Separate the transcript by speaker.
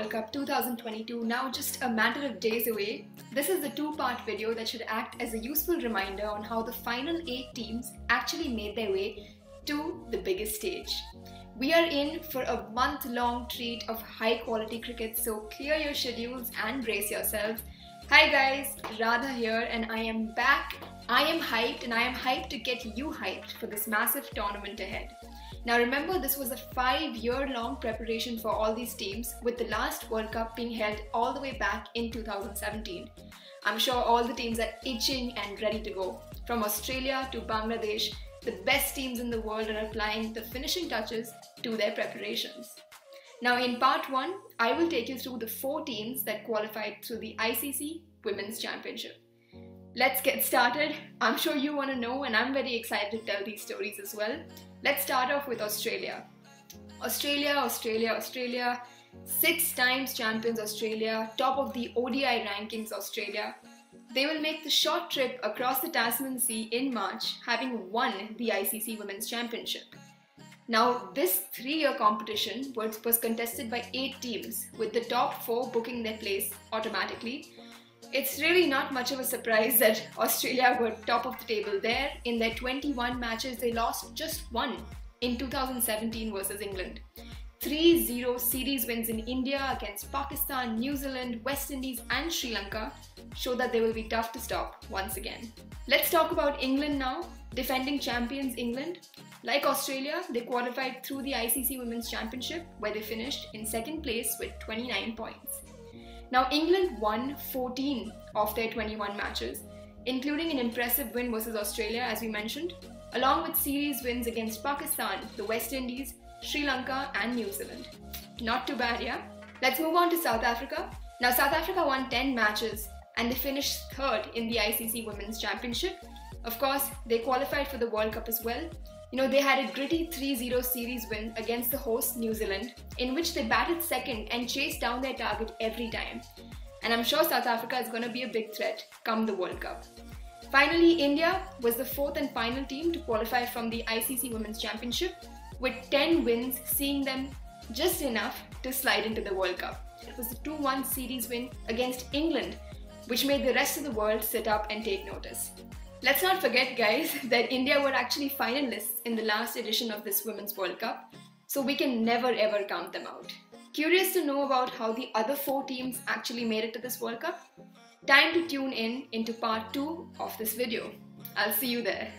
Speaker 1: World Cup 2022 now just a matter of days away, this is the two-part video that should act as a useful reminder on how the final 8 teams actually made their way to the biggest stage. We are in for a month-long treat of high-quality cricket, so clear your schedules and brace yourselves. Hi guys, Radha here and I am back. I am hyped and I am hyped to get you hyped for this massive tournament ahead. Now remember, this was a 5-year-long preparation for all these teams, with the last World Cup being held all the way back in 2017. I'm sure all the teams are itching and ready to go. From Australia to Bangladesh, the best teams in the world are applying the finishing touches to their preparations. Now in part 1, I will take you through the 4 teams that qualified through the ICC Women's Championship. Let's get started. I'm sure you want to know and I'm very excited to tell these stories as well. Let's start off with Australia. Australia. 6 times champions Australia, top of the ODI rankings Australia. They will make the short trip across the Tasman Sea in March, having won the ICC Women's Championship. Now, this 3-year competition was contested by 8 teams, with the top 4 booking their place automatically. It's really not much of a surprise that Australia were top of the table there. In their 21 matches, they lost just 1 in 2017 versus England. 3-0 series wins in India against Pakistan, New Zealand, West Indies and Sri Lanka show that they will be tough to stop once again. Let's talk about England now. Defending champions England. Like Australia, they qualified through the ICC Women's Championship, where they finished in 2nd place with 29 points. Now England won 14 of their 21 matches, including an impressive win versus Australia as we mentioned, along with series wins against Pakistan, the West Indies, Sri Lanka and New Zealand. Not too bad, yeah? Let's move on to South Africa. Now South Africa won 10 matches and they finished 3rd in the ICC Women's Championship. Of course, they qualified for the World Cup as well. They had a gritty 3-0 series win against the host New Zealand, in which they batted second and chased down their target every time. And I'm sure South Africa is going to be a big threat come the World Cup. Finally, India was the 4th and final team to qualify from the ICC Women's Championship, with 10 wins seeing them just enough to slide into the World Cup. It was a 2-1 series win against England, which made the rest of the world sit up and take notice. Let's not forget, guys, that India were actually finalists in the last edition of this Women's World Cup, so we can never ever count them out. Curious to know about how the other 4 teams actually made it to this World Cup? Time to tune in into part 2 of this video. I'll see you there.